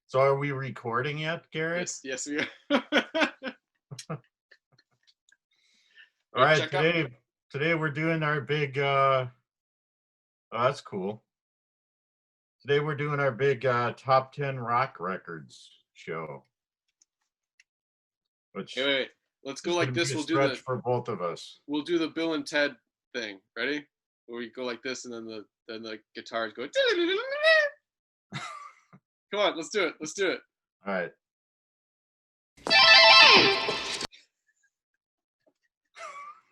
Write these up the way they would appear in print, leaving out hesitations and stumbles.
So are we recording yet, Garrett? Yes, we are. All right, Check out. today we're doing our big oh, that's cool. Today we're doing our big top 10 rock records show, Hey, which wait. Let's go is like going to be this. a stretch for both of us. We'll do the Bill and Ted thing. Ready? Where we go like this, and then the guitars go. Come on, let's do it. Let's do it. All right.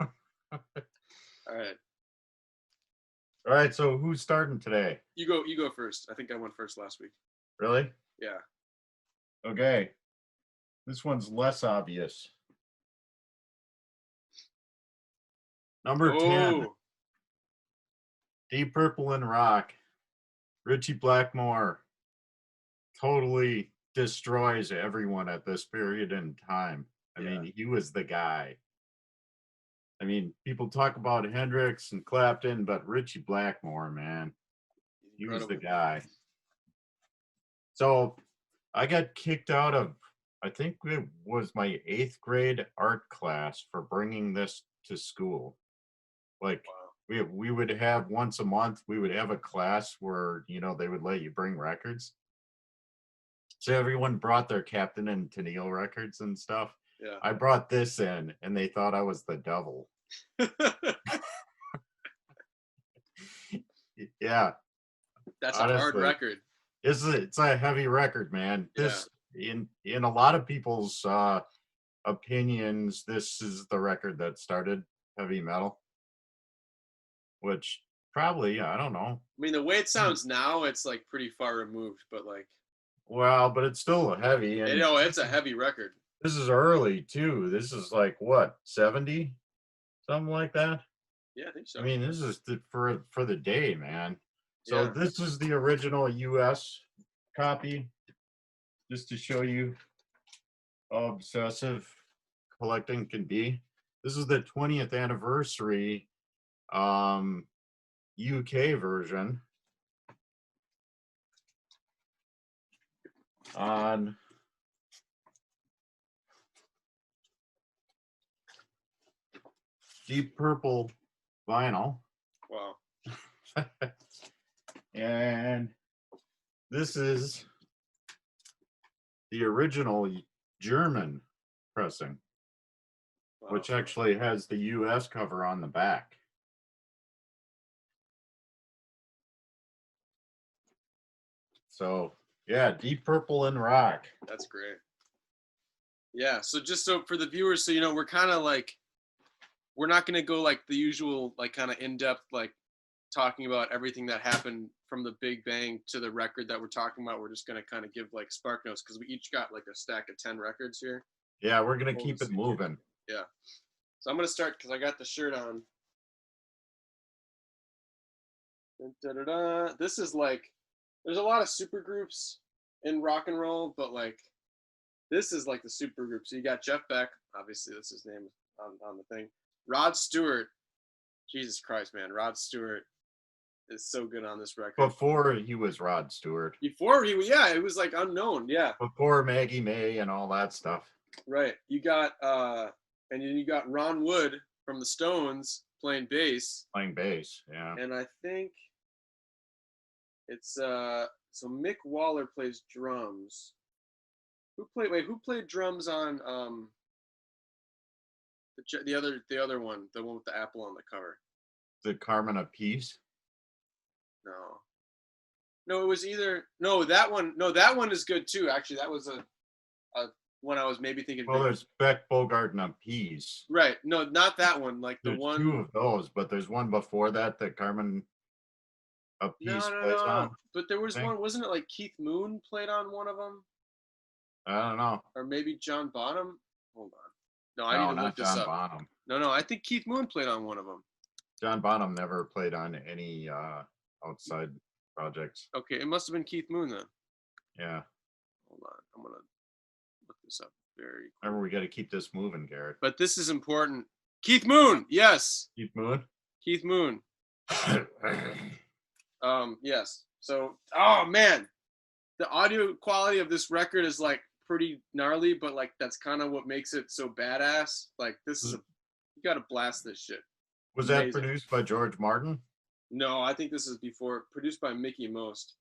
All right. All right, so who's starting today? You go first. I think I went first last week. Really? Yeah. Okay. This one's less obvious. Number 10, Deep Purple and Rock. Richie Blackmore totally destroys everyone at this period in time. I mean, he was the guy. I mean, people talk about Hendrix and Clapton, but Richie Blackmore, man, he was the guy. So I got kicked out of, I think it was my 8th grade art class for bringing this to school. Like, we would have once a month, we would have a class where, you know, they would let you bring records. So everyone brought their Captain and Tennille records and stuff. Yeah. I brought this in and they thought I was the devil. Yeah. That's honestly a hard record. It's a heavy record, man. This in a lot of people's opinions, this is the record that started heavy metal. Which probably, I don't know. I mean, the way it sounds now, it's like pretty far removed, but like. Well, but it's still heavy. And, it's a heavy record. This is early too. This is like what, 70, something like that. Yeah, I think so. I mean, this is for the day, man. So this is the original U.S. copy, just to show you how obsessive collecting can be. This is the 20th anniversary UK version on Deep Purple vinyl. Wow. And this is the original German pressing, which actually has the US cover on the back. So, yeah, Deep Purple and Rock. That's great. Yeah, so just so for the viewers, so you know, we're kind of like, we're not going to go like the usual, like kind of in-depth, like talking about everything that happened from the Big Bang to the record that we're talking about. We're just going to kind of give like spark notes because we each got like a stack of 10 records here. Yeah, we're going to keep it moving. Yeah. So I'm going to start because I got the shirt on. Da-da-da. This is like, there's a lot of super groups in rock and roll, but like, this is like the super group. So you got Jeff Beck, obviously that's his name on the thing. Rod Stewart, Jesus Christ, man, Rod Stewart is so good on this record. Before he was Rod Stewart. Before he was, yeah, it was like unknown, yeah. Before Maggie May and all that stuff. Right. You got and you got Ron Wood from the Stones playing bass. Playing bass, yeah. And I think it's so Mick Waller plays drums. Who played drums on the other one, the one with the apple on the cover? The Carmen of Peace? No, it was either that one is good too. Actually, that was a one I was maybe thinking. Well, there's Beck, Bogart, and Peace. Right. No, not that one. Like the there's one. Two of those, but there's one before that Carmen of Peace plays on. But there was one. Wasn't it like Keith Moon played on one of them? I don't know. Or maybe John Bonham. Hold on. No, I need to look this up. Bonham. No, I think Keith Moon played on one of them. John Bonham never played on any outside projects. Okay, it must have been Keith Moon then. Yeah. Hold on, I'm gonna look this up very quick. Remember, we got to keep this moving, Garrett. But this is important. Keith Moon, yes. Keith Moon. Keith Moon. Yes. So, oh man, the audio quality of this record is like pretty gnarly, but like that's kind of what makes it so badass. Like this is you gotta blast this shit. Was Amazing. that produced by George Martin? No, I think this is before, produced by Mickey Most.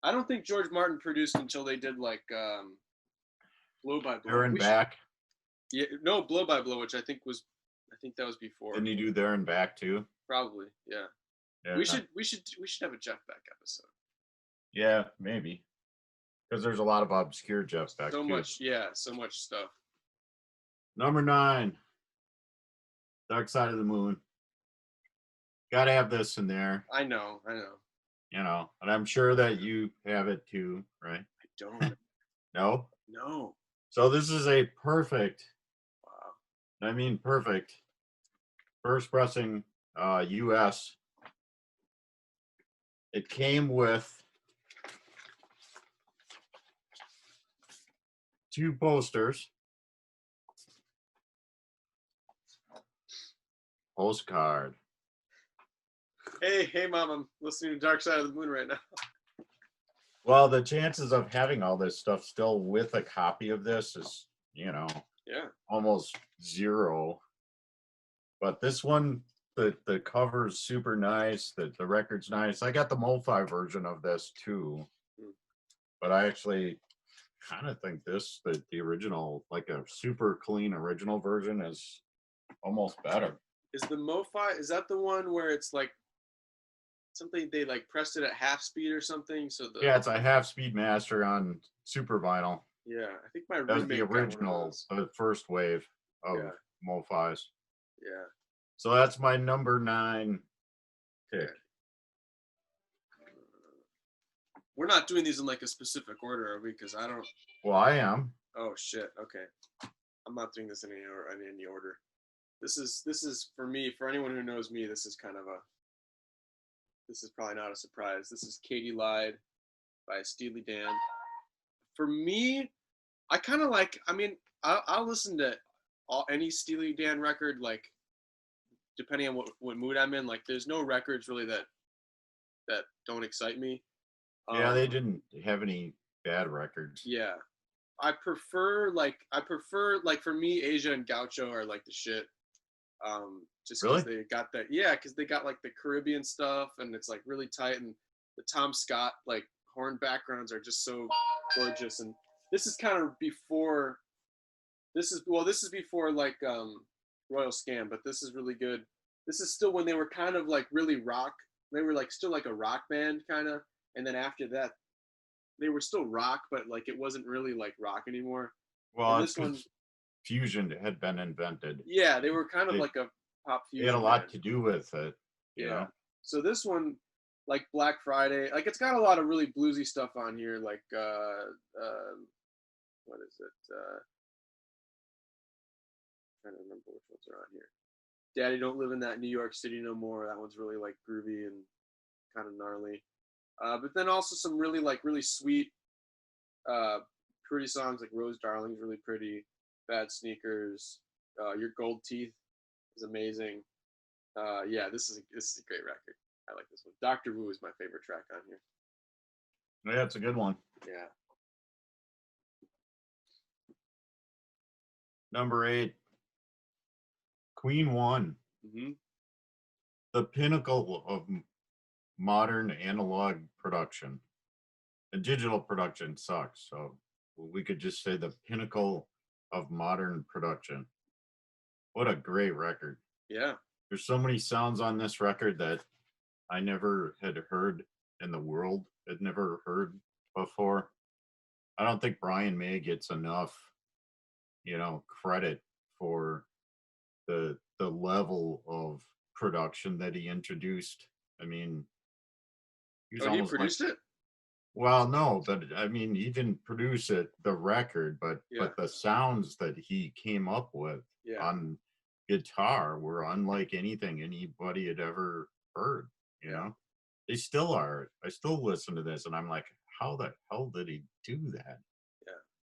I don't think George Martin produced until they did like Blow by Blow. There and Back. Yeah, no, Blow by Blow, which I think that was before. Didn't you do There and Back too? Probably, yeah. We should have a Jeff Beck episode. Yeah, maybe. Because there's a lot of obscure Jeff Beck. So much stuff. Number 9, Dark Side of the Moon. Gotta have this in there. I know. You know, and I'm sure that you have it too, right? I don't. No? No. So this is a perfect, wow. I mean perfect, first pressing US. It came with 2 posters. Postcard. Hey, Mom, I'm listening to Dark Side of the Moon right now. Well, the chances of having all this stuff still with a copy of this is, yeah, almost 0. But this one, the cover's super nice. The record's nice. I got the MoFi version of this too, but I actually kind of think the original, like a super clean original version, is almost better. Is the MoFi, is that the one where it's like something they like pressed it at half speed or something? So yeah, it's a half speed master on super vinyl. Yeah, I think my roommate that was the original, the first wave of MoFis. Yeah. So that's my number 9 pick. We're not doing these in like a specific order, are we? Because I don't. Well, I am. Oh shit. Okay. I'm not doing this in any order. This is for me. For anyone who knows me, this is probably not a surprise. This is Katy Lied by Steely Dan. For me, I kind of like. I mean, I'll listen to any Steely Dan record, like depending on what mood I'm in. Like, there's no records really that don't excite me. Yeah, they didn't have any bad records. Yeah. I prefer for me, Asia and Gaucho are like the shit. Just because they got that, because they got like the Caribbean stuff and it's like really tight, and the Tom Scott like horn backgrounds are just so gorgeous. And this is kind of before, this is before like Royal Scam, but this is really good. This is still when they were kind of like really rock. They were like still like a rock band kind of, and then after that, they were still rock, but like it wasn't really like rock anymore. Well, it's because fusion had been invented. Yeah, they were kind of like a pop fusion. It had a lot to do with it. You know? So this one, like Black Friday, like it's got a lot of really bluesy stuff on here. Like what is it? I'm trying to remember which ones are on here. Daddy Don't Live in That New York City No More. That one's really like groovy and kind of gnarly. But then also some really sweet, pretty songs like Rose Darling's really pretty. Bad Sneakers, Your Gold Teeth is amazing. Yeah, this is a great record. I like this one. Dr. Wu is my favorite track on here. Yeah, it's a good one. Yeah. Number 8, Queen 1. Mm-hmm. The pinnacle of modern analog production. And digital production sucks, so we could just say the pinnacle of modern production. What a great record. Yeah. There's so many sounds on this record that I never had heard in the world, had never heard before. I don't think Brian May gets enough, credit for the level of production that he introduced. I mean, he produced it? Well, no, but I mean, he didn't produce it, the record, but the sounds that he came up with on guitar were unlike anything anybody had ever heard. You know, they still are. I still listen to this, and I'm like, how the hell did he do that?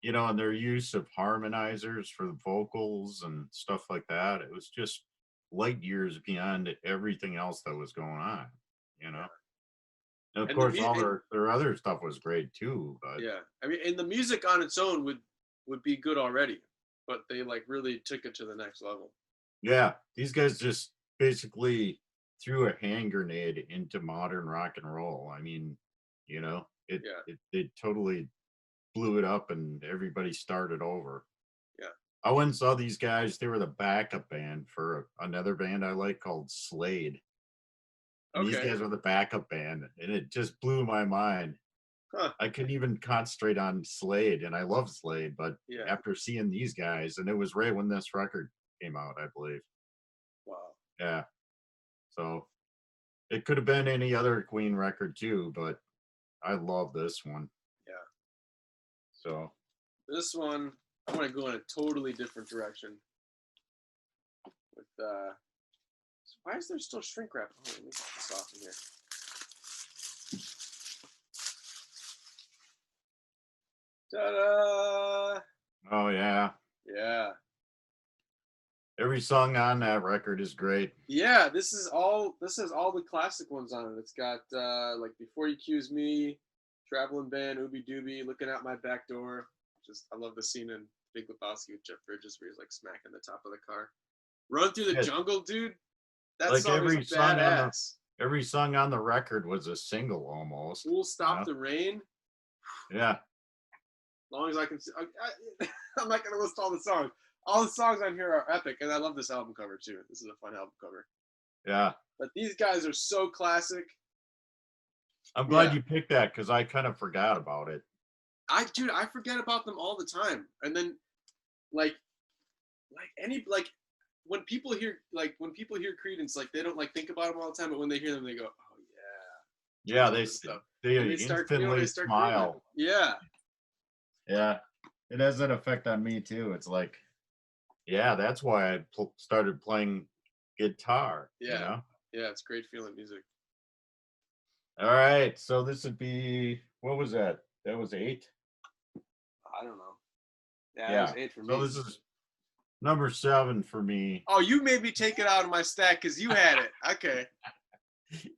Yeah, and their use of harmonizers for the vocals and stuff like that. It was just light years beyond everything else that was going on. And of And course, all their other stuff was great too. But yeah, I mean, and the music on its own would be good already, but they like really took it to the next level. yeah, these guys just basically threw a hand grenade into modern rock and roll. I mean, you know, Yeah, it totally blew it up and everybody started over. yeah. I went and saw these guys. They were the backup band for another band I like called Slade. And these Okay. guys were the backup band, and it just blew my mind. Huh. I couldn't even concentrate on Slade, and I love Slade, but Yeah. after seeing these guys, and it was right when this record came out, I believe. Wow. Yeah. So it could have been any other Queen record too, but I love this one. Yeah. So This one, I'm gonna go in a totally different direction. With why is there still shrink wrap? Oh, let me get this off in here. Ta-da! oh yeah. Yeah. Every song on that record is great. Yeah, this has all the classic ones on it. It's got like Before You Accuse Me, Traveling Band, Ooby Dooby, Looking Out My Back Door. Just I love the scene in Big Lebowski with Jeff Bridges where he's like smacking the top of the car. Run Through the Yeah, Jungle, dude. That like song is badass. every song on the record was a single almost. Full Stop the Rain. Yeah. As long as I can see, I'm not gonna list all the songs. All the songs on here are epic, and I love this album cover too. This is a fun album cover. Yeah. But these guys are so classic. I'm glad you picked that because I kind of forgot about it. I forget about them all the time. And then like when people hear Creedence, like they don't like think about them all the time, but when they hear them, they go, "Oh yeah." Yeah, they instantly smile. Yeah. Yeah, it has that effect on me too. It's like, yeah, that's why I started playing guitar. Yeah. You know? Yeah, it's great feeling music. All right, so this would be, what was that? That was 8. I don't know. Yeah, that was 8 for me. So this is number 7 for me. Oh, you made me take it out of my stack because you had it. Okay.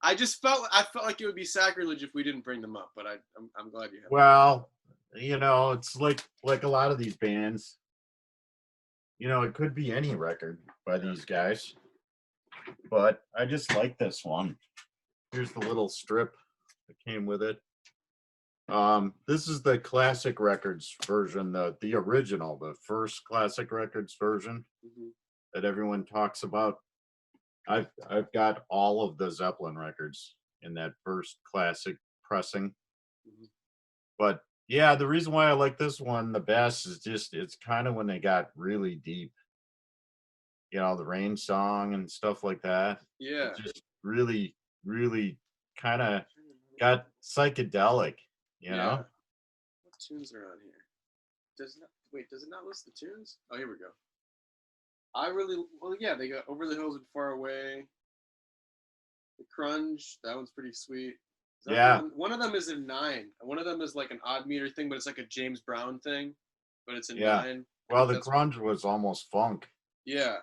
I felt like it would be sacrilege if we didn't bring them up, but I'm glad you have. Well, you know, it's like a lot of these bands. You know, it could be any record by these guys, but I just like this one. Here's the little strip that came with it. This is the Classic Records version, the original, the first Classic Records version that everyone talks about. I've got all of the Zeppelin records in that first classic pressing. But yeah, the reason why I like this one the best is just it's kind of when they got really deep. You know, the Rain song and stuff like that. Yeah. It just really, really kind of got psychedelic, you know? What tunes are on here? Does it not list the tunes? Oh, here we go. They got Over the Hills and Far Away. The Crunge, that one's pretty sweet. One of them is in 9. One of them is like an odd meter thing, but it's like a James Brown thing, but it's in 9. Well, the Crunge was almost funk. Yeah.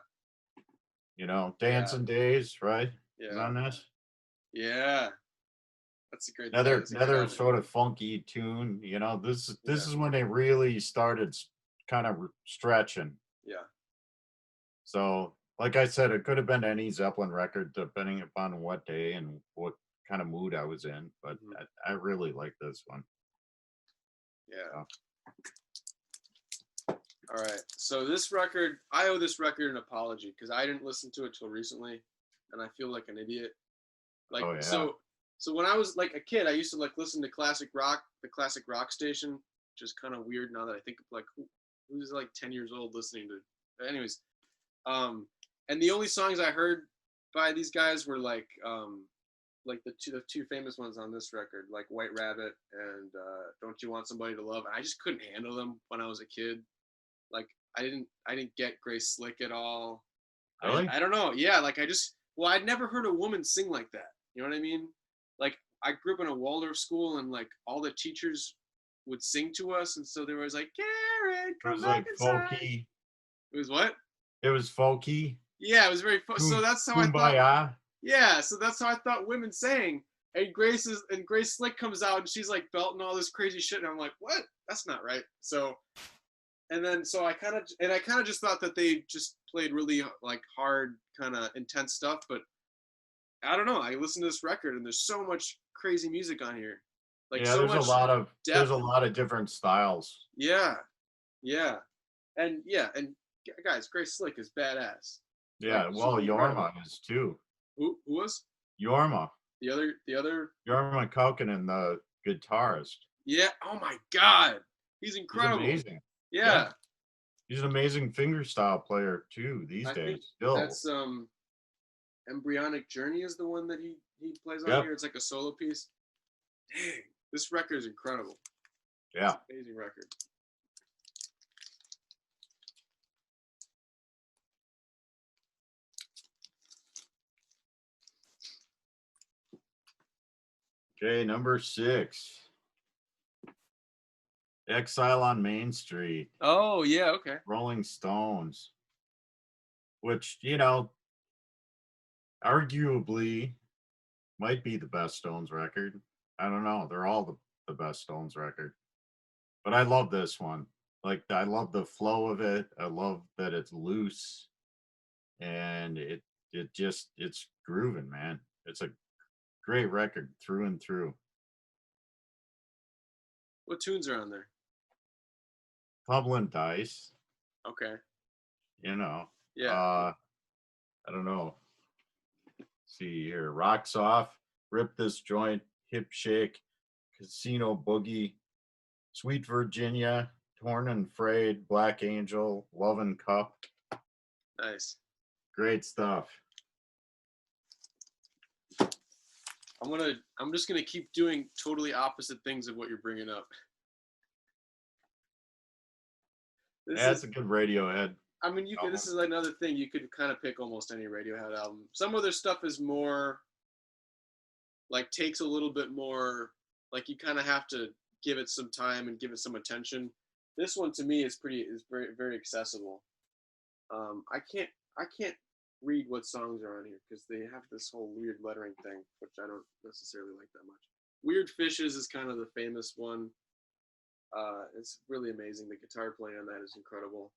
You know, Dancing Days, right? Yeah. Is on this? Yeah. That's a great. Another sort of funky tune. You know, this is when they really started kind of stretching. Yeah. So, like I said, it could have been any Zeppelin record, depending upon what day and what kind of mood I was in. But I really like this one. Yeah. All right. So this record, I owe this record an apology because I didn't listen to it till recently, and I feel like an idiot. Like so when I was like a kid, I used to like listen to classic rock, the classic rock station, which is kind of weird now that I think of like who's like 10 years old listening to. But anyways, and the only songs I heard by these guys were like the two famous ones on this record, like White Rabbit and Don't You Want Somebody to Love. And I just couldn't handle them when I was a kid. Like I didn't get Grace Slick at all. Really? I don't know. Yeah, like I'd never heard a woman sing like that. You know what I mean? Like I grew up in a Waldorf school, and like all the teachers would sing to us, and so there was like, Garrett, come back inside. Folky. It was what? It was folky. Yeah, it was very so that's how I thought. Yeah, so that's how I thought women sang. And Grace Slick comes out and she's like belting all this crazy shit, and I'm like, what? That's not right. So I kind of just thought that they just played really like hard, kind of intense stuff, but I don't know. I listened to this record and there's so much crazy music on here, like Yeah, so there's a much lot of depth. different styles. Yeah, yeah, and guys, Grace Slick is badass. Yeah, Like well, she's incredible. Yorma is too. Who was Yorma, the other? Yorma Kaukonen, the guitarist. Yeah. Oh my God, he's He's incredible. amazing. Yeah, Yeah. he's an amazing fingerstyle player too these I think days. Still. that's Embryonic Journey is the one that he plays on Yep. here. It's like a solo piece. Dang, this record is incredible. Yeah. It's an amazing record. Okay, number 6. Exile on Main Street. Oh yeah, okay. Rolling Stones. Which, arguably might be the best Stones record. I don't know. They're all the best Stones record. But I love this one. Like, I love the flow of it. I love that it's loose. And it's grooving, man. It's a great record through and through. What tunes are on there? Hubble and Dice, Okay. Yeah. I don't know. See here. Rocks Off, Rip This Joint, Hip Shake, Casino Boogie, Sweet Virginia, Torn and Frayed, Black Angel, Love and Cup. Nice. Great stuff. I'm just gonna keep doing totally opposite things of what you're bringing up. That's a good Radiohead. I mean, you could. This is another thing. You could kind of pick almost any Radiohead album. Some of their stuff is more like takes a little bit more. Like you kind of have to give it some time and give it some attention. This one to me is very very accessible. I can't read what songs are on here because they have this whole weird lettering thing, which I don't necessarily like that much. Weird Fishes is kind of the famous one. It's really amazing. The guitar playing on that is incredible.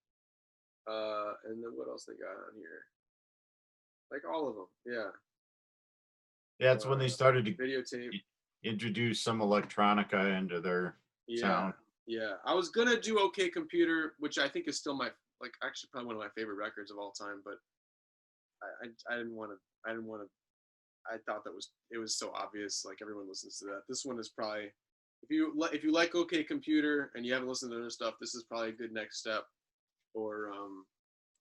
And then what else they got on here? Like all of them, yeah. Yeah, it's when they started to videotape, introduce some electronica into their sound. Yeah, I was gonna do OK Computer, which I think is still actually probably one of my favorite records of all time, but I didn't want to. I thought it was so obvious, like everyone listens to that. This one is probably if you like OK Computer and you haven't listened to their stuff, this is probably a good next step. Or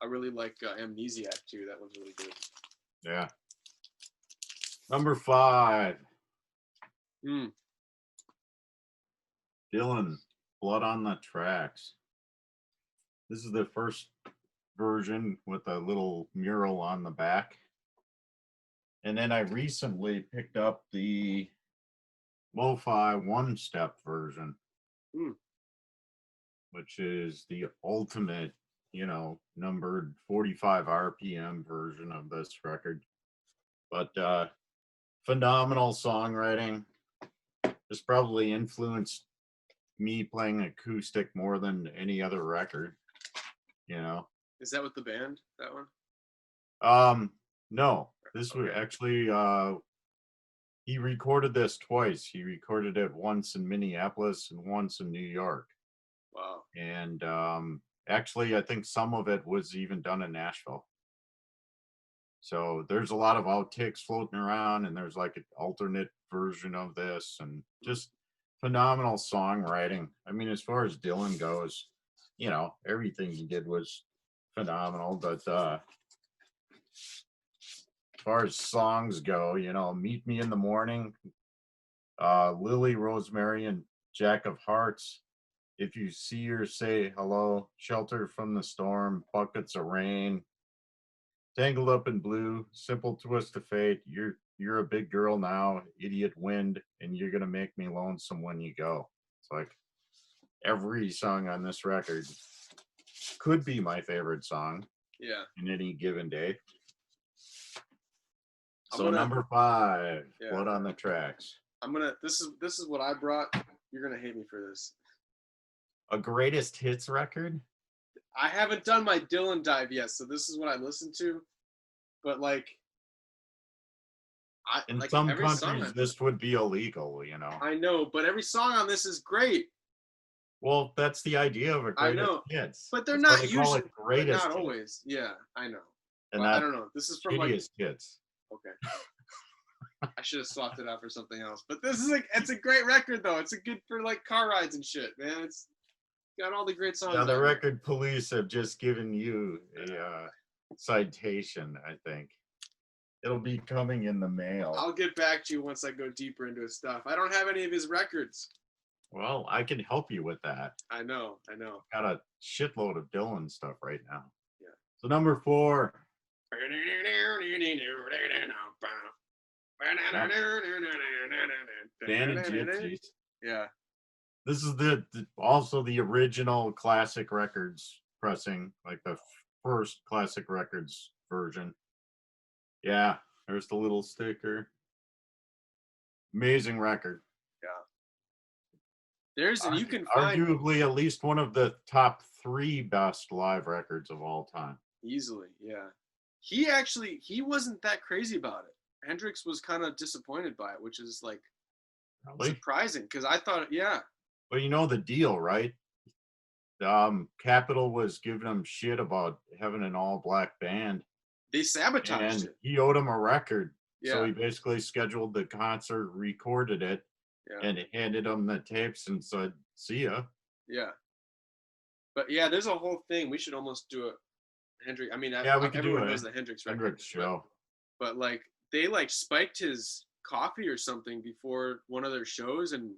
I really like Amnesiac too. That one's really good. Yeah. Number 5. Dylan, Blood on the Tracks. This is the first version with a little mural on the back. And then I recently picked up the lo-fi one-step version, which is the ultimate, numbered 45 RPM version of this record. But phenomenal songwriting. This probably influenced me playing acoustic more than any other record. Is that with the band, that one? No. This was actually he recorded this twice. He recorded it once in Minneapolis and once in New York. Wow. And actually I think some of it was even done in Nashville. So there's a lot of outtakes floating around, and there's like an alternate version of this, and just phenomenal songwriting. I mean, as far as Dylan goes, everything he did was phenomenal. But as far as songs go, Meet Me in the Morning, Lily, Rosemary, and Jack of Hearts, If You See Her, Say Hello, Shelter from the Storm, Buckets of Rain, Tangled Up in Blue, Simple Twist of Fate, You're a Big Girl Now, Idiot Wind, and You're Gonna Make Me Lonesome When You Go. It's like every song on this record could be my favorite song. Yeah. In any given day. So number 5, Yeah. Blood on the Tracks. This is what I brought. You're gonna hate me for this. A greatest hits record? I haven't done my Dylan dive yet, so this is what I listen to. But like, In like some every song countries, this would be illegal, you know. I know, but every song on this is great. Well, that's the idea of a I greatest know, hits. but they're That's why not they call usually, it greatest but not hits, always. Yeah, I know. and Well, I not don't know. This is from like, shittiest hits. okay. I should have swapped it out for something else. But this is like, it's a great record though. It's a good for like car rides and shit, man. It's got all the great songs. Now, the on record police have just given you a citation, I think. It'll be coming in the mail. I'll get back to you once I go deeper into his stuff. I don't have any of his records. Well, I can help you with that. I know. Got a shitload of Dylan stuff right now. Yeah. So number 4. Band of Gypsys. Yeah. This is also the original Classic Records pressing, like the first Classic Records version. Yeah, there's the little sticker. Amazing record. And you can find arguably at least one of the top 3 best live records of all time. Easily, yeah. He wasn't that crazy about it. Hendrix was kind of disappointed by it, which is like surprising because I thought, yeah. But you know the deal, right? Capitol was giving him shit about having an all-black band. They sabotaged it. He owed him a record. Yeah. So he basically scheduled the concert, recorded it, and handed him the tapes and said, see ya. Yeah. But yeah, there's a whole thing. We should almost do a Hendrix. I mean, we could do knows the Hendrix record. show. But like, they like spiked his coffee or something before one of their shows, and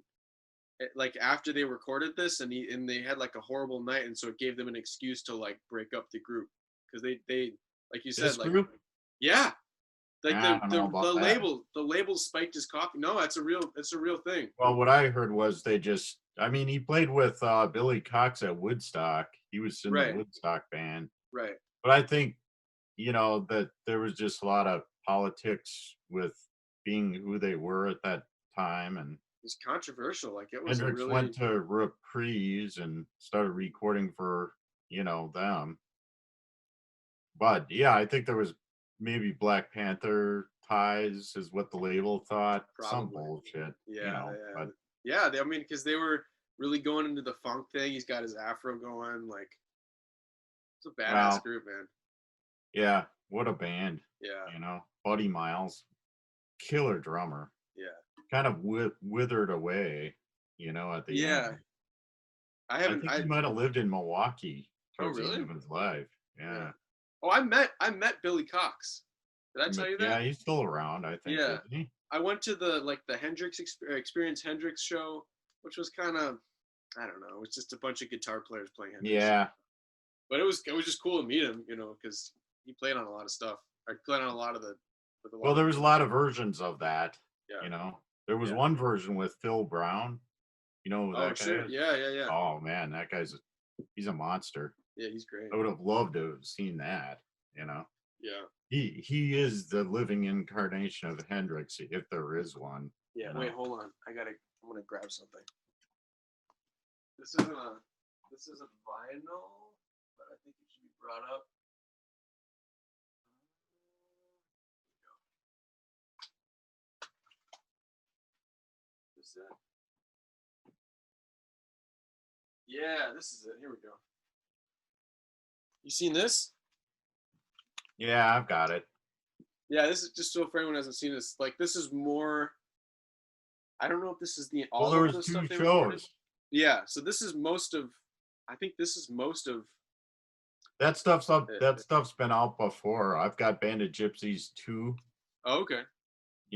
like after they recorded this, and they had like a horrible night, and so it gave them an excuse to like break up the group because they like you said, this like group? Yeah. Like the label spiked his coffee. No, it's a real thing. Well, what I heard was he played with Billy Cox at Woodstock. He was in the Woodstock band. Right. But I think, that there was just a lot of politics with being who they were at that time. And it's controversial. Like it was Hendrix went to Reprise and started recording for, them. But yeah, I think there was maybe Black Panther ties is what the label thought. Probably. Some bullshit. But yeah, I mean, because they were really going into the funk thing. He's got his afro going. Like, it's a badass group, man. Yeah, what a band. Yeah. Buddy Miles, killer drummer. Yeah. Kind of withered away, at the end. I think he might have lived in Milwaukee towards the end of his life. Yeah. Oh, I met Billy Cox. Did I tell you that? Yeah, he's still around, I think. Yeah. Isn't he? I went to the Hendrix Experience Hendrix show, which was kind of, I don't know, it was just a bunch of guitar players playing Hendrix. Yeah. But it was just cool to meet him, because he played on a lot of stuff. I played on a lot of the. Well, there was a lot of versions of that. Yeah. There was one version with Phil Brown. You know who that guy is? Yeah. Oh man, that he's a monster. Yeah, he's great. I would have loved to have seen that. Yeah. He is the living incarnation of Hendrix, if there is one. Yeah. Wait, hold on. I'm gonna grab something. This isn't a vinyl, but I think it should be brought up. This is it. Yeah, this is it. Here we go. You seen this? Yeah, I've got it. Yeah, this is just so for anyone who hasn't seen this. Like, this is more. I don't know if this is the all there of was the two stuff they shows. recorded. Yeah, so this is most of. I think this is most of. That stuff's up. That stuff's been out before. I've got Band of Gypsys 2. Oh, okay.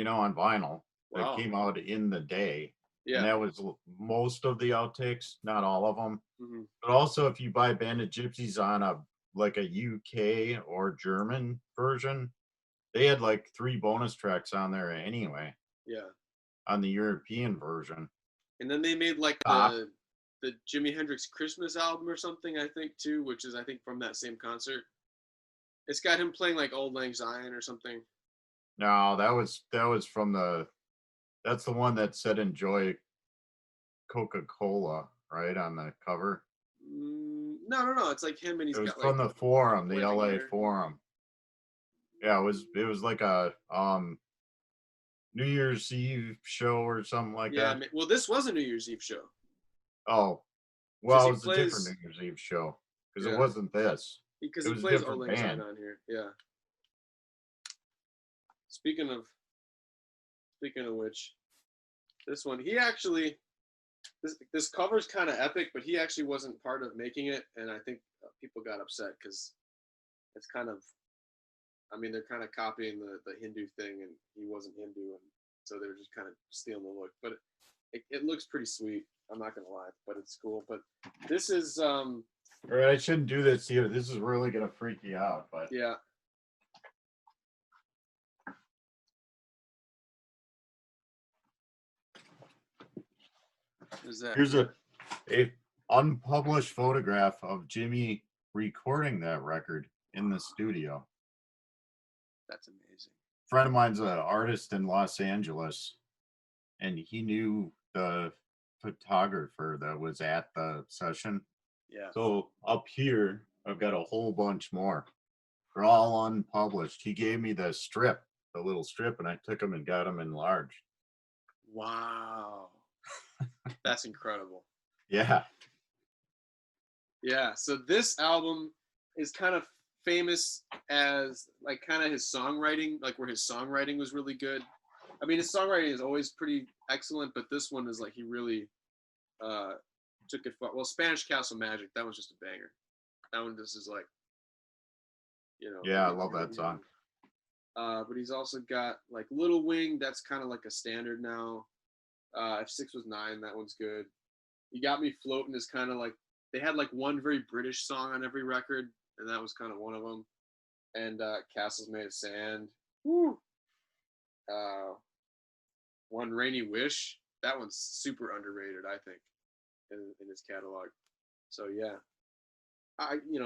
On vinyl. Wow. That came out in the day. Yeah. And that was most of the outtakes, not all of them. Mm-hmm. But also, if you buy Band of Gypsys on a UK or German version, they had like 3 bonus tracks on there anyway. Yeah. On the European version. And then they made like the Jimi Hendrix Christmas album or something, I think, too, which is, I think, from that same concert. It's got him playing like Old Lang Syne or something. No, that was from that's the one that said enjoy Coca-Cola, right, on the cover. No. It's like him and he's It was got like from the Forum, the flaming LA hair. Forum. Yeah, it was like a New Year's Eve show or something like Yeah. that. Well, this was a New Year's Eve show Oh, because well, it he was a different plays. New Year's Eve show because it Yeah, wasn't this. because It he was a plays different Old Lang band. on here. Yeah. Speaking of which, this one he actually this cover's kind of epic, but he actually wasn't part of making it, and I think people got upset because it's kind of, I mean, they're kind of copying the Hindu thing, and he wasn't Hindu, and so they're just kind of stealing the look. But it looks pretty sweet. I'm not gonna lie, but it's cool. But this is All right, I shouldn't do this to you. This is really gonna freak you out, but yeah. What is that? here's a unpublished photograph of Jimi recording that record in the studio. That's amazing. A friend of mine's an artist in Los Angeles, and he knew the photographer that was at the session. Yeah. So up here, I've got a whole bunch more. They're all unpublished. He gave me the strip, the little strip, and I took them and got them enlarged. Wow. That's incredible. Yeah. Yeah. So this album is kind of famous as like kind of his songwriting, like where his songwriting was really good. I mean, his songwriting is always pretty excellent, but this one is like he really took it far. Well, Spanish Castle Magic, that was just a banger. That one just is like, Yeah, I love that song. But he's also got like Little Wing, that's kind of like a standard now. If 6 was 9, that one's good. You Got Me Floating is kind of like, they had like one very British song on every record, and that was kind of one of them. And Castles Made of Sand. Woo! One Rainy Wish, that one's super underrated, I think, in his catalog. So yeah,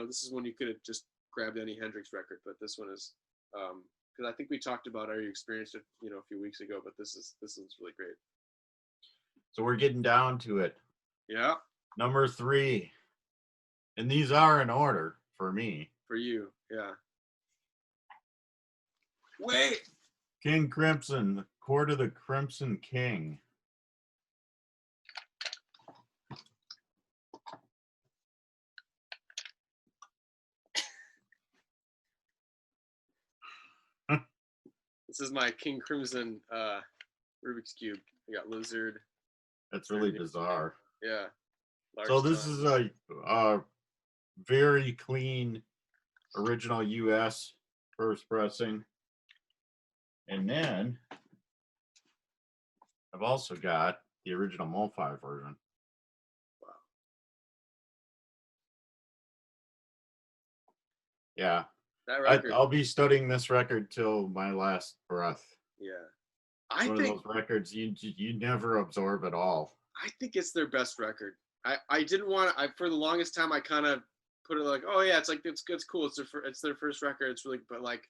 this is one you could have just grabbed any Hendrix record, but this one is because I think we talked about how you experienced it, a few weeks ago, but this is really great. So we're getting down to it. Yeah. Number 3. And these are in order for me. For you, yeah. Wait. King Crimson, the Court of the Crimson King. This is my King Crimson Rubik's Cube. I got Lizard. That's really bizarre. Yeah. So this is a very clean original US first pressing. And then I've also got the original MoFi version. Wow. Yeah. That record. I'll be studying this record till my last breath. Yeah. It's one of those records you never absorb at all. I think it's their best record. I didn't want to, for the longest time I kind of put it like, oh yeah, it's like it's cool. It's their first record. It's really, but like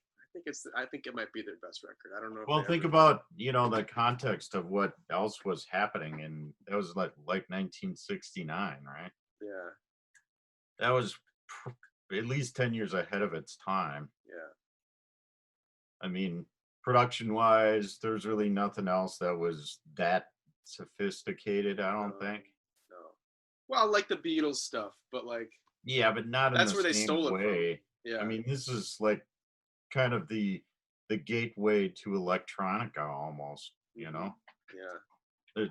I think it might be their best record. I don't know. Well, think about the context of what else was happening, and that was like 1969, right? Yeah. That was at least 10 years ahead of its time. Yeah. I mean, production-wise, there's really nothing else that was that sophisticated, I don't think. No. Well, like the Beatles stuff, but like. Yeah, but not in that's the where they same stole way. It from. Yeah. I mean, this is like kind of the gateway to electronica almost, Yeah.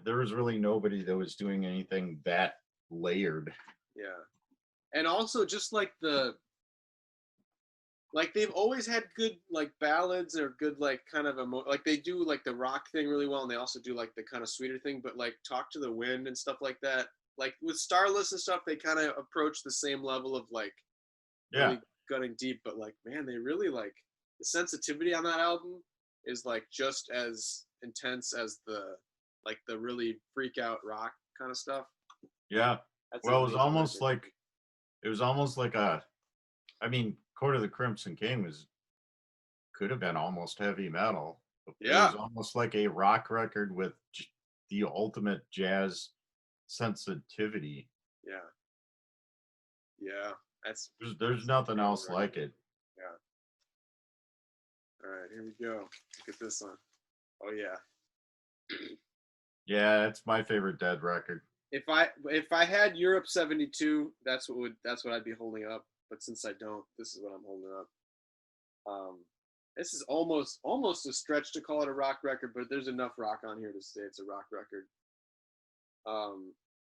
There was really nobody that was doing anything that layered. Yeah. And also just like they've always had good like ballads or good like kind of like they do like the rock thing really well, and they also do like the kind of sweeter thing, but like Talk to the Wind and stuff like that, like with Starless and stuff, they kind of approach the same level of like really gunning deep, but like man, they really like the sensitivity on that album is like just as intense as the really freak out rock kind of stuff. Yeah. Well, it was almost like I mean, Court of the Crimson King was could have been almost heavy metal. It Yeah, was almost like a rock record with the ultimate jazz sensitivity. yeah, yeah. That's There's that's an nothing incredible else record. like it. Yeah. All right, here we go. Look at this one. Oh yeah. Yeah, it's my favorite Dead record. If I had Europe '72, that's what I'd be holding up. But since I don't, this is what I'm holding up. Um, this is almost a stretch to call it a rock record, but there's enough rock on here to say it's a rock record. Um,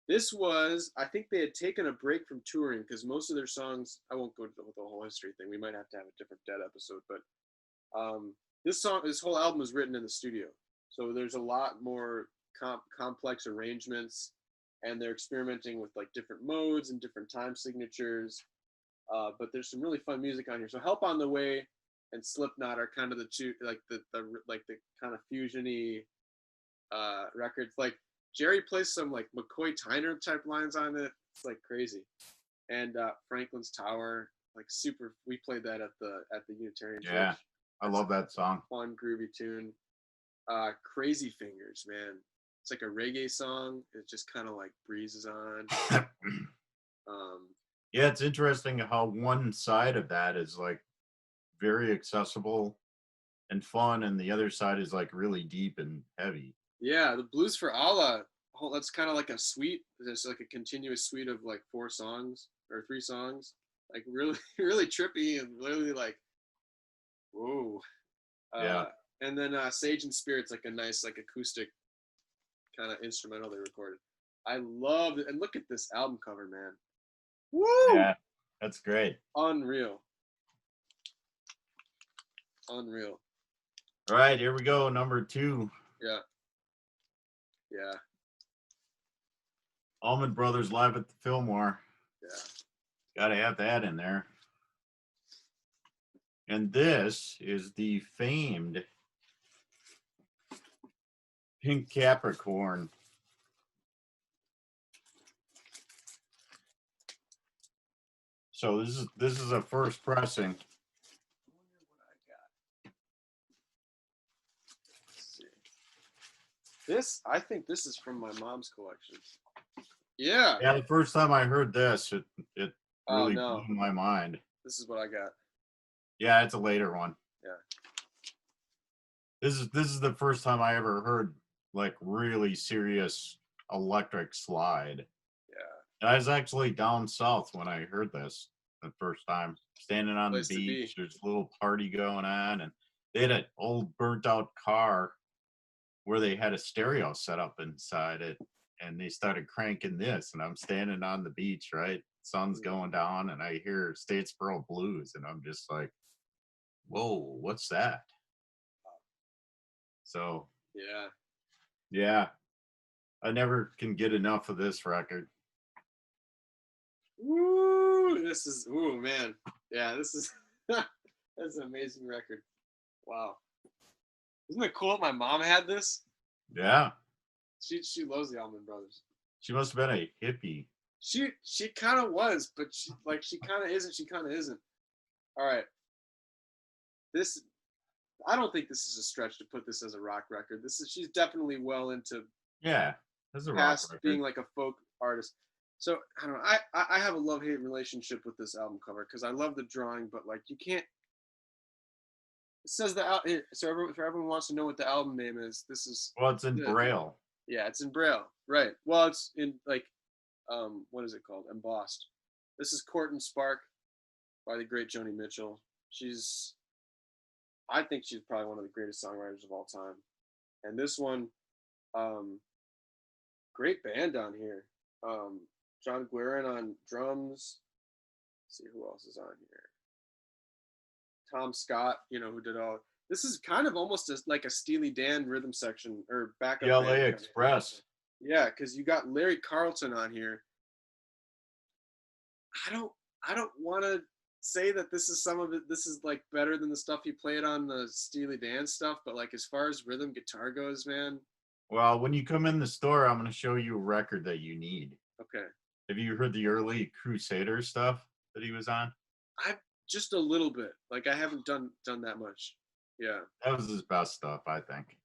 this was, I think they had taken a break from touring because most of their songs, I won't go into the whole history thing. We might have to have a different Dead episode, but this whole album was written in the studio, so there's a lot more complex arrangements, and they're experimenting with like different modes and different time signatures. But there's some really fun music on here. So Help on the Way and Slipknot are kind of the two, like the kind of fusiony records. Like Jerry plays some like McCoy Tyner type lines on it. It's like crazy. And Franklin's Tower, like super. We played that at the Unitarian Yeah, Church. I love that song. Fun groovy tune. Crazy Fingers, man. It's like a reggae song. It just kind of like breezes on. Yeah, it's interesting how one side of that is like very accessible and fun, and the other side is like really deep and heavy. Yeah, the Blues for Allah. Oh, that's kind of like a suite. There's like a continuous suite of like 4 songs or 3 songs. Like really, really trippy and really like, whoa. Yeah. And then Sage and Spirit's like a nice like acoustic kind of instrumental they recorded. I love it. And look at this album cover, man. Woo! Yeah, that's great. Unreal. Unreal. All right, here we go. Number 2. Yeah. Yeah. Allman Brothers live at the Fillmore. Yeah. Gotta have that in there. And this is the famed Pink Capricorn. So this is a first pressing. This, I think this is from my mom's collection. Yeah. Yeah, the first time I heard this, it really no. blew my mind. This is what I got. Yeah, it's a later one. Yeah. This is the first time I ever heard like really serious electric slide. Yeah. I was actually down south when I heard this the first time, standing on the beach. There's a little party going on, and they had an old burnt out car where they had a stereo set up inside it, and they started cranking this, and I'm standing on the beach, right? Sun's going down, and I hear Statesboro Blues, and I'm just like, whoa, what's that? So yeah, I never can get enough of this record. Woo! This is, ooh, man. Yeah, this is, that's an amazing record. Wow. Isn't it cool that my mom had this? Yeah. She loves the Allman Brothers. She must have been a hippie. She kind of was, but she kind of isn't. She kind of isn't. All right. This, I don't think this is a stretch to put this as a rock record. She's definitely well into this is a past rock record. being like a folk artist. So I don't know. I have a love-hate relationship with this album cover because I love the drawing, but like you can't. It says so everyone wants to know what the album name is. This is, well, it's in Braille. Yeah, it's in Braille, right? Well, it's in like, what is it called? Embossed. This is Court and Spark by the great Joni Mitchell. I think she's probably one of the greatest songwriters of all time. And this one, great band on here. John Guerin on drums. Let's see who else is on here. Tom Scott, who did all. This is kind of almost like a Steely Dan rhythm section or backup. The LA Express. Yeah, because you got Larry Carlton on here. I don't want to say that this is some of it. This is like better than the stuff he played on the Steely Dan stuff, but like as far as rhythm guitar goes, man. Well, when you come in the store, I'm going to show you a record that you need. Okay. Have you heard the early Crusader stuff that he was on? Just a little bit. Like I haven't done that much. Yeah. That was his best stuff, I think.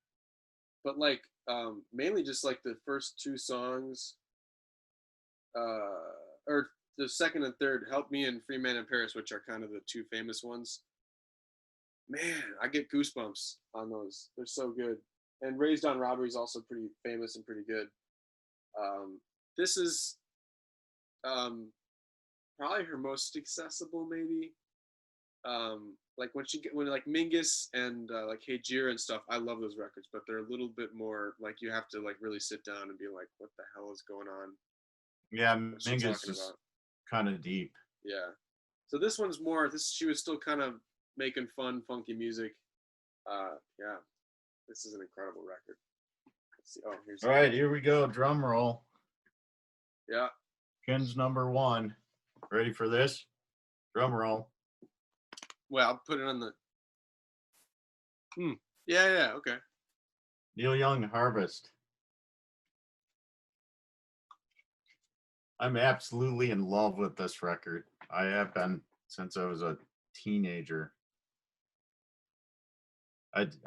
But like mainly just like the first two songs, or the second and third, Help Me and Free Man in Paris, which are kind of the two famous ones. Man, I get goosebumps on those. They're so good. And Raised on Robbery is also pretty famous and pretty good. This is um, probably her most accessible, maybe. Like when like Mingus and like Hey Jira and stuff, I love those records, but they're a little bit more like you have to like really sit down and be like, what the hell is going on? Yeah, What's she Mingus talking is about? kind of deep. Yeah. So this one's more. This she was still kind of making fun, funky music. Yeah, this is an incredible record. Let's see. Oh, here's. All right, here we go. Drum roll. Yeah. Kenn's number one. Ready for this? Drum roll. Well, I'll put it on the. Yeah, yeah, okay. Neil Young, Harvest. I'm absolutely in love with this record. I have been since I was a teenager.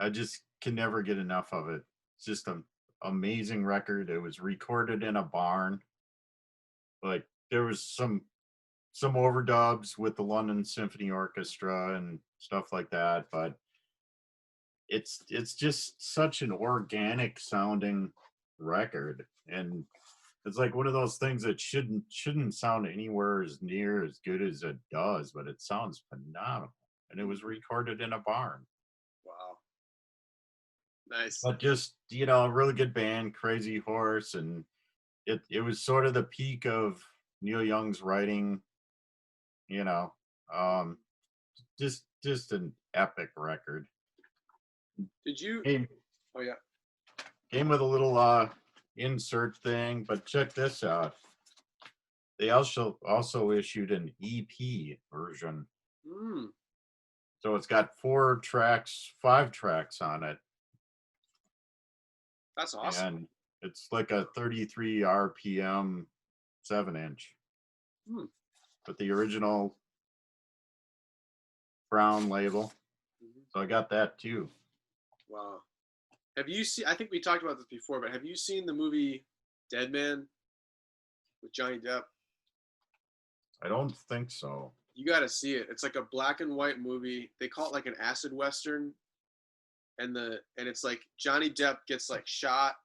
I just can never get enough of it. It's just an amazing record. It was recorded in a barn. Like there was some overdubs with the London Symphony Orchestra and stuff like that, but it's just such an organic sounding record, and it's like one of those things that shouldn't sound anywhere as near as good as it does, but it sounds phenomenal, and it was recorded in a barn. Wow. Nice. But just a really good band, Crazy Horse, and it was sort of the peak of Neil Young's writing. You know, um, just an epic record. Did you? Came Oh yeah. came with a little insert thing, but check this out. They also issued an EP version. Mm, So it's got 5 tracks on it, that's awesome. and it's like a 33 RPM 7-inch. Hmm. But the original brown label. Mhm. So I got that too. Wow. Have you seen? I think we talked about this before, but have you seen the movie Dead Man with Johnny Depp? I don't think so. You got to see it. It's like a black and white movie. They call it like an acid western, and it's like Johnny Depp gets like shot,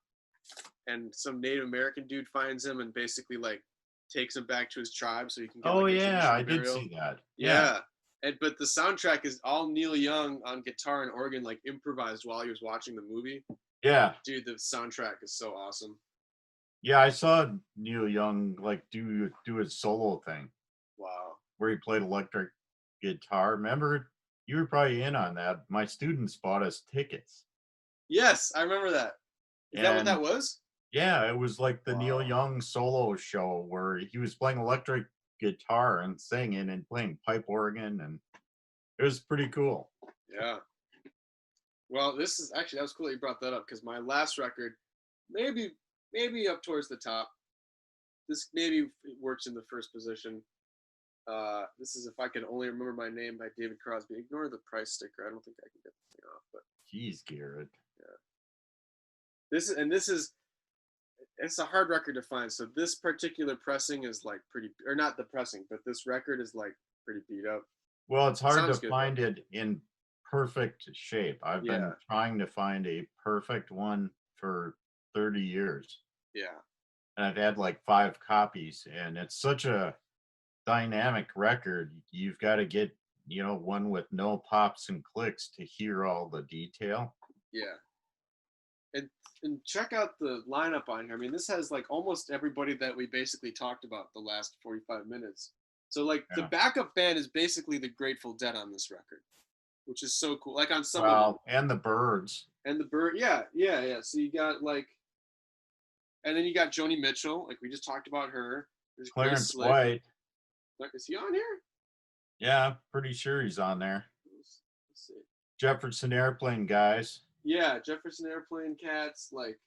and some Native American dude finds him and basically like takes him back to his tribe so he can get Oh like a yeah, traditional I did burial. see that. Yeah. Yeah. But the soundtrack is all Neil Young on guitar and organ, like improvised while he was watching the movie. Yeah. Dude, the soundtrack is so awesome. Yeah, I saw Neil Young like do his solo thing Wow. where he played electric guitar. Remember, you were probably in on that. My students bought us tickets. Yes, I remember that. Is that what that And was? yeah, it was like the Neil Wow. Young solo show where he was playing electric guitar and singing and playing pipe organ, and it was pretty cool. Yeah. Well, this is actually that was cool that you brought that up because my last record, maybe up towards the top. This maybe works in the first position. This is If I Could Only Remember My Name by David Crosby. Ignore the price sticker. I don't think I can get the thing off, but Jeez, Garrett. yeah. This is it's a hard record to find. So this particular pressing is like pretty, or not the pressing, but this record is like pretty beat up. Well, it's hard to Sounds good find though. it in perfect shape. I've Yeah, been trying to find a perfect one for 30 years. yeah, And I've had like 5 copies, and it's such a dynamic record. You've got to get, one with no pops and clicks to hear all the detail. yeah. And and check out the lineup on here. I mean, this has like almost everybody that we basically talked about the last 45 minutes. So like the Yeah. backup band is basically the Grateful Dead on this record, which is so cool. Like on some of them. Well, and the Birds. And the bird, yeah, yeah, yeah. So you got like, and then you got Joni Mitchell, like we just talked about her. There's Grace Clarence Slick. White. Is he on here? Yeah, pretty sure he's on there. Let's see. Jefferson Airplane guys. Yeah, Jefferson Airplane cats, like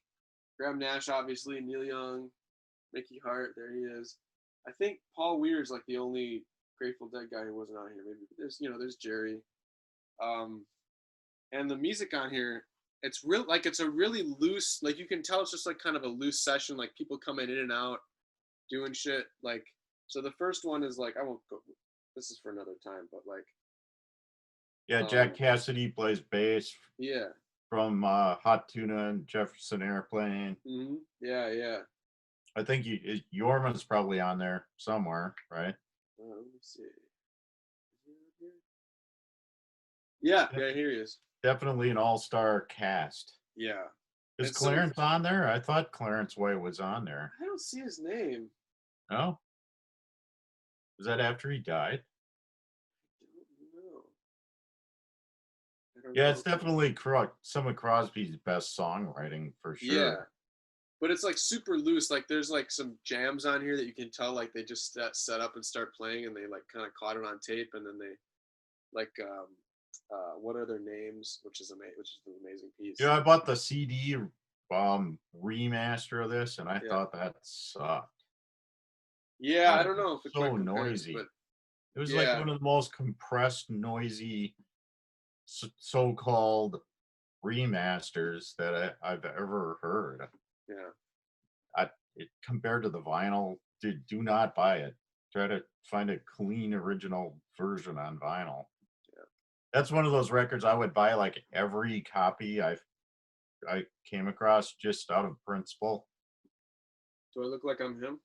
Graham Nash, obviously, Neil Young, Mickey Hart, there he is. I think Paul Weir's like the only Grateful Dead guy who wasn't on here. Maybe there's Jerry. and the music on here, it's real, like it's a really loose, like you can tell it's just like kind of a loose session, like people coming in and out doing shit. Like, so the first one is like, I won't go, this is for another time, but like, Yeah, Jack Cassidy plays bass yeah, from Hot Tuna and Jefferson Airplane. yeah. I think Yorman's probably on there somewhere, right? Let me see. Yeah, here he is. Definitely an all-star cast. Yeah. Is And Clarence on there? I thought Clarence Way was on there. I don't see his name. Oh? Was that after he died? I don't know. Yeah, it's definitely some of Crosby's best songwriting for sure. Yeah. But it's like super loose. Like there's like some jams on here that you can tell like they just set up and start playing, and they like kind of caught it on tape, and then they like what are their names, which is an amazing piece. Yeah, I bought the CD remaster of this, and I thought that sucked. Yeah, I don't know if it so quite compares, noisy. but it was like one of the most compressed, noisy, so-called remasters that I've ever heard. Yeah. Compared to the vinyl, do not buy it. Try to find a clean original version on vinyl. Yeah. That's one of those records I would buy like every copy I came across just out of principle. Do I look like I'm him?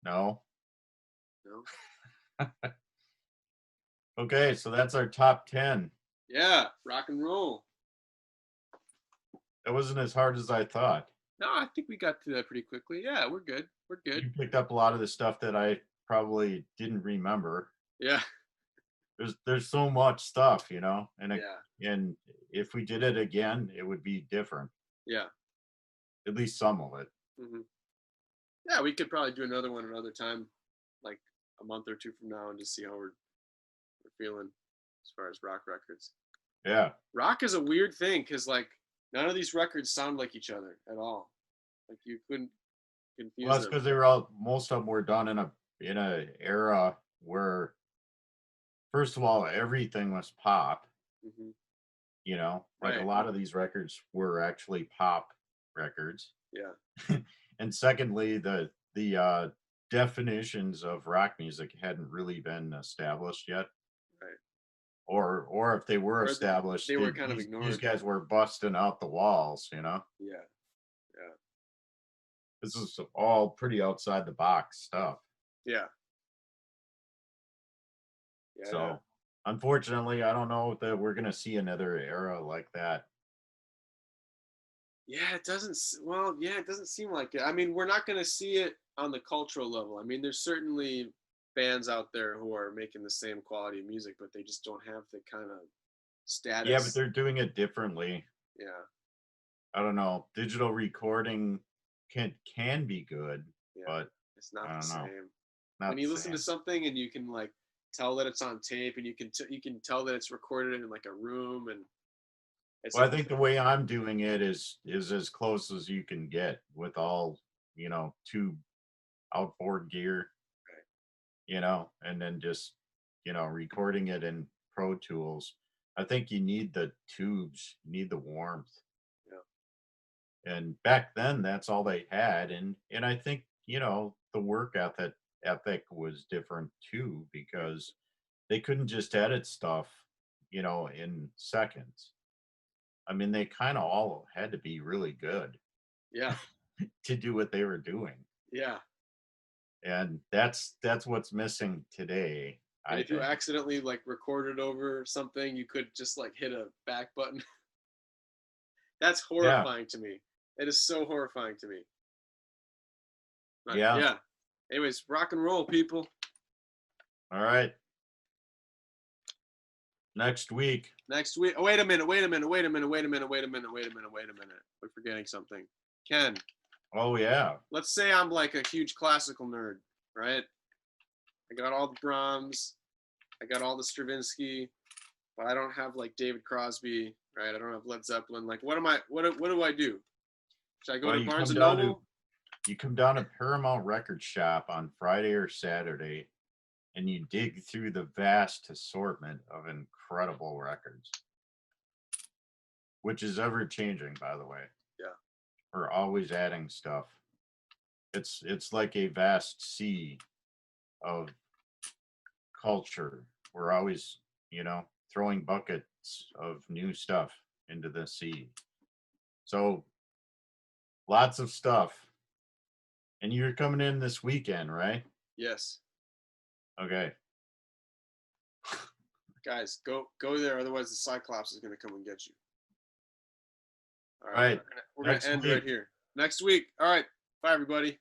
No. No. Okay, so that's our top 10. Yeah, rock and roll. That wasn't as hard as I thought. No, I think we got through that pretty quickly. Yeah, we're good. We're good. You picked up a lot of the stuff that I probably didn't remember. Yeah. There's so much stuff, you know, and yeah. And if we did it again, it would be different. Yeah. At least some of it. Mm-hmm. Yeah, we could probably do another one another time, like a month or two from now, and just see how we're feeling as far as rock records. Yeah. Rock is a weird thing because like none of these records sound like each other at all. Like you couldn't confuse Well, that's because they were most of them were done in a era where, first of all, everything was pop. Mm-hmm. You know, like a lot of these records were actually pop records. Yeah. And secondly, the definitions of rock music hadn't really been established yet. Right. Or if they were established, they were kind of ignored. These guys were busting out the walls, you know? Yeah. Yeah. This is all pretty outside the box stuff. Yeah. So, unfortunately, I don't know that we're going to see another era like that. Yeah, it doesn't seem like it. I mean, we're not going to see it on the cultural level. I mean, there's certainly bands out there who are making the same quality of music, but they just don't have the kind of status. Yeah, but they're doing it differently. Yeah. I don't know. Digital recording can be good, but it's not the same. Not when you listen to something and you can like tell that it's on tape, and you can tell that it's recorded in like a room, and well, I think the way I'm doing it is as close as you can get with all, you know, tube outboard gear, right. You know, and then just, you know, recording it in Pro Tools. I think you need the tubes, you need the warmth. Yeah. And back then, that's all they had, and I think, you know, the work ethic was different too, because they couldn't just edit stuff, you know, in seconds. I mean, they kind of all had to be really good. Yeah. To do what they were doing. Yeah. And that's what's missing today. And if you accidentally like recorded over something, you could just like hit a back button. That's horrifying to me. It is so horrifying to me. But, yeah. Anyways, rock and roll, people. All right. Next week. Oh, wait a minute. We're forgetting something. Ken. Oh, yeah. Let's say I'm like a huge classical nerd, right? I got all the Brahms. I got all the Stravinsky. But I don't have like David Crosby, right? I don't have Led Zeppelin. Like, what do I do? Should I go to Barnes & Noble? You come down to Paramount Record Shop on Friday or Saturday, and you dig through the vast assortment of incredible records. which is ever changing, by the way. Yeah. We're always adding stuff. It's like a vast sea of culture. We're always, throwing buckets of new stuff into the sea. So lots of stuff. And you're coming in this weekend, right? Yes. Okay. Guys, go there. Otherwise, the Cyclops is going to come and get you. All Right. We're gonna end right here. Next week. All right. Bye, everybody.